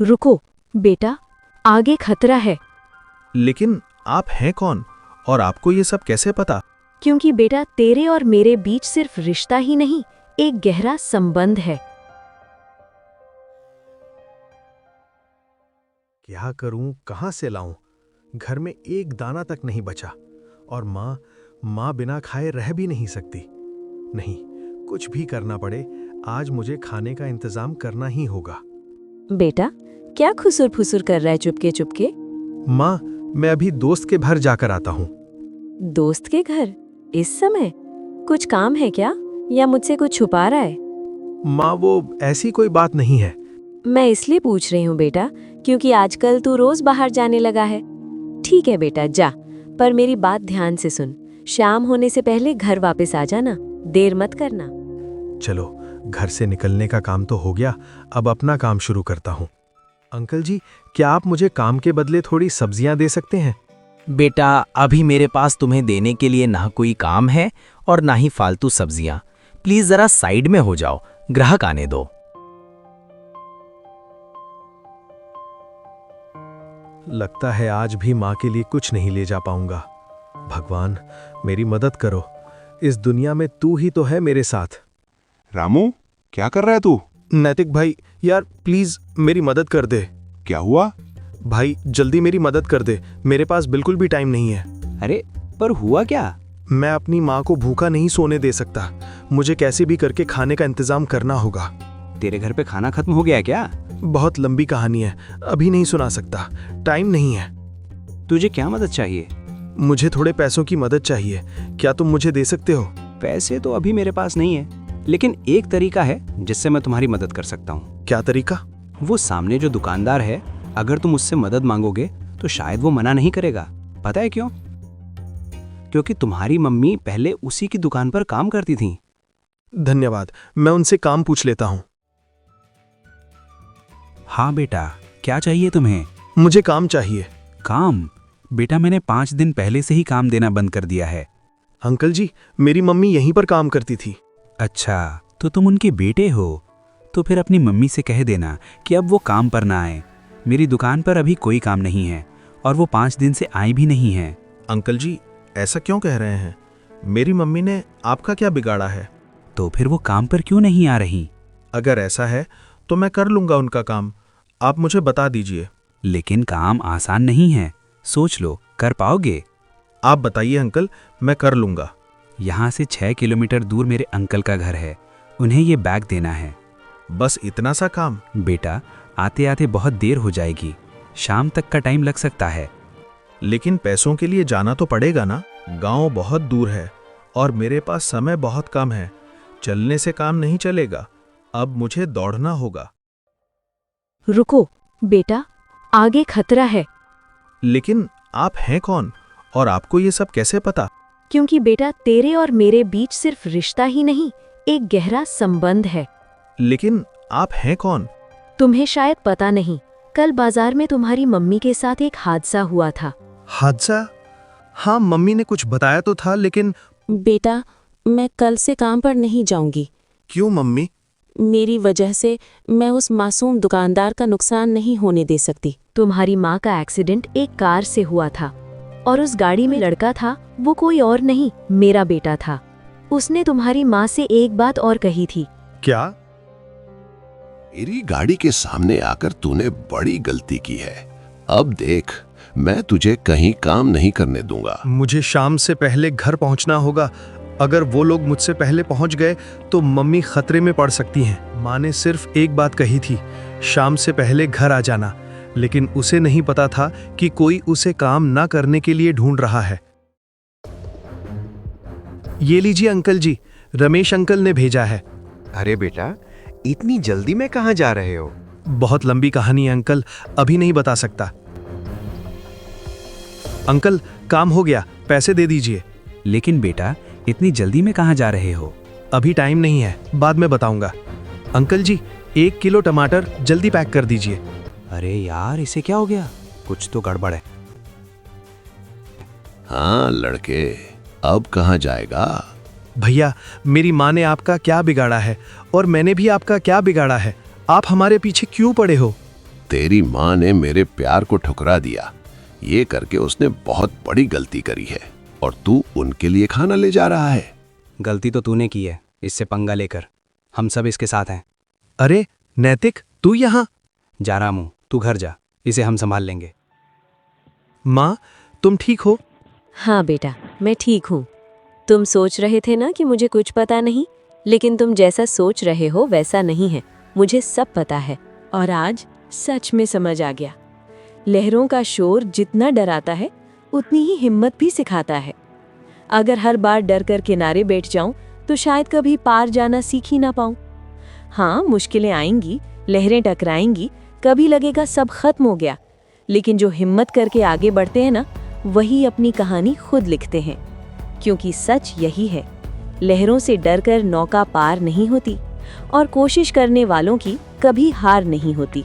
रुको बेटा, आगे खतरा है। लेकिन आप हैं कौन और आपको ये सब कैसे पता? क्योंकि बेटा तेरे और मेरे बीच सिर्फ रिश्ता ही नहीं, एक गहरा संबंध है। क्या करूं, कहां से लाऊं? घर में एक दाना तक नहीं बचा और माँ बिना खाए रह भी नहीं सकती। नहीं, कुछ भी करना पड़े, आज मुझे खाने का इंतजाम करना ही होगा। बेटा क्या खुसुर फुसुर कर रहा है चुपके चुपके? माँ, मैं अभी दोस्त के घर जाकर आता हूँ। दोस्त के घर इस समय? कुछ काम है क्या या मुझसे कुछ छुपा रहा है? माँ, वो ऐसी कोई बात नहीं है। मैं इसलिए पूछ रही हूँ बेटा क्योंकि आजकल तू रोज बाहर जाने लगा है। ठीक है बेटा जा, पर मेरी बात ध्यान से सुन। शाम होने से पहले घर वापस आ जाना, देर मत करना। चलो, घर से निकलने का काम तो हो गया, अब अपना काम शुरू करता हूँ। अंकल जी, क्या आप मुझे काम के बदले थोड़ी सब्जियां दे सकते हैं? बेटा अभी मेरे पास तुम्हें देने के लिए ना कोई काम है और ना ही फालतू सब्जियां। प्लीज जरा साइड में हो जाओ, ग्राहक आने दो। लगता है आज भी माँ के लिए कुछ नहीं ले जा पाऊंगा। भगवान, मेरी मदद करो। इस दुनिया में तू ही तो है मेरे साथ। रामू, क्या कर रहा है तू? नैतिक भाई, यार प्लीज मेरी मदद कर दे। क्या हुआ? भाई जल्दी मेरी मदद कर दे, मेरे पास बिल्कुल भी टाइम नहीं है। अरे पर हुआ क्या? मैं अपनी माँ को भूखा नहीं सोने दे सकता। मुझे कैसे भी करके खाने का इंतजाम करना होगा। तेरे घर पे खाना खत्म हो गया क्या? बहुत लंबी कहानी है, अभी नहीं सुना सकता, टाइम नहीं है। तुझे क्या मदद चाहिए? मुझे थोड़े पैसों की मदद चाहिए, क्या तुम मुझे दे सकते हो? पैसे तो अभी मेरे पास नहीं है, लेकिन एक तरीका है जिससे मैं तुम्हारी मदद कर सकता हूँ। क्या तरीका? वो सामने जो दुकानदार है, अगर तुम उससे मदद मांगोगे तो शायद वो मना नहीं करेगा। पता है क्यों? क्योंकि तुम्हारी मम्मी पहले उसी की दुकान पर काम करती थी। धन्यवाद, मैं उनसे काम पूछ लेता हूँ। हाँ बेटा, क्या चाहिए तुम्हें? मुझे काम चाहिए। काम? बेटा मैंने 5 दिन पहले से ही काम देना बंद कर दिया है। अंकल जी, मेरी मम्मी यहीं पर काम करती थी। अच्छा, तो तुम उनके बेटे हो? तो फिर अपनी मम्मी से कह देना कि अब वो काम पर ना आए। मेरी दुकान पर अभी कोई काम नहीं है और वो 5 दिन से आई भी नहीं है। अंकल जी, ऐसा क्यों कह रहे हैं? मेरी मम्मी ने आपका क्या बिगाड़ा है? तो फिर वो काम पर क्यों नहीं आ रही? अगर ऐसा है तो मैं कर लूंगा उनका काम, आप मुझे बता दीजिए। लेकिन काम आसान नहीं है, सोच लो, कर पाओगे? आप बताइए अंकल, मैं कर लूंगा। यहाँ से 6 किलोमीटर दूर मेरे अंकल का घर है, उन्हें ये बैग देना है। बस इतना सा काम? बेटा आते आते बहुत देर हो जाएगी, शाम तक का टाइम लग सकता है। लेकिन पैसों के लिए जाना तो पड़ेगा ना। गांव बहुत दूर है और मेरे पास समय बहुत कम है। चलने से काम नहीं चलेगा, अब मुझे दौड़ना होगा। रुको बेटा, आगे खतरा है। लेकिन आप हैं कौन और आपको ये सब कैसे पता? क्योंकि बेटा तेरे और मेरे बीच सिर्फ रिश्ता ही नहीं, एक गहरा संबंध है। लेकिन आप हैं कौन? तुम्हें शायद पता नहीं, कल बाजार में तुम्हारी मम्मी के साथ एक हादसा हुआ था। हादसा? हाँ, मम्मी ने कुछ बताया तो था, लेकिन बेटा मैं कल से काम पर नहीं जाऊंगी। क्यों मम्मी? मेरी वजह से मैं उस मासूम दुकानदार का नुकसान नहीं होने दे सकती। तुम्हारी माँ का एक्सीडेंट एक कार से हुआ था और उस गाड़ी में लड़का था, वो कोई और नहीं, मेरा बेटा था। उसने तुम्हारी माँ से एक बात और कही थी। क्या? मेरी गाड़ी के सामने आकर तूने बड़ी गलती की है। अब देख, मैं तुझे कहीं काम नहीं करने दूंगा। मुझे शाम से पहले घर पहुंचना होगा। अगर वो लोग मुझसे पहले पहुंच गए तो मम्मी खतरे में पड़ सकती हैं। माँ ने सिर्फ एक बात कही थी, शाम से पहले घर आ जाना, लेकिन उसे नहीं पता था कि कोई उसे काम ना करने के लिए ढूंढ रहा है। ये लीजिए अंकल जी, रमेश अंकल ने भेजा है। अरे बेटा, इतनी जल्दी में कहाँ जा रहे हो? बहुत लंबी कहानी है अंकल, अभी नहीं बता सकता। अंकल, काम हो गया, पैसे दे दीजिए। लेकिन बेटा इतनी जल्दी में कहाँ जा रहे हो? अभी टाइम नहीं है, बाद में बताऊंगा। अंकल जी, 1 किलो टमाटर जल्दी पैक कर दीजिए। अरे यार, इसे क्या हो गया? कुछ तो गड़बड़ है। हाँ लड़के, अब कहाँ जाएगा? भैया, मेरी माँ ने आपका क्या बिगाड़ा है और मैंने भी आपका क्या बिगाड़ा है? आप हमारे पीछे क्यों पड़े हो? तेरी माँ ने मेरे प्यार को ठुकरा दिया। ये करके उसने बहुत बड़ी गलती करी है और तू उनके लिए खाना ले जा रहा है। गलती तो तूने की है इससे पंगा लेकर। हम सब इसके साथ हैं। अरे नैतिक, तू यहाँ? जा रामू, तू घर जा, इसे हम संभाल लेंगे। माँ, तुम ठीक हो? हाँ बेटा, मैं ठीक हूँ। तुम सोच रहे थे ना कि मुझे कुछ पता नहीं, लेकिन तुम जैसा सोच रहे हो वैसा नहीं है। मुझे सब पता है और आज सच में समझ आ गया। लहरों का शोर जितना डराता है उतनी ही हिम्मत भी सिखाता है। अगर हर बार डर कर किनारे बैठ जाऊं तो शायद कभी पार जाना सीख ही ना पाऊं। हाँ, मुश्किलें आएंगी, लहरें टकराएंगी, कभी लगेगा सब खत्म हो गया, लेकिन जो हिम्मत करके आगे बढ़ते हैं ना, वही अपनी कहानी खुद लिखते हैं। क्योंकि सच यही है, लहरों से डरकर नौका पार नहीं होती और कोशिश करने वालों की कभी हार नहीं होती।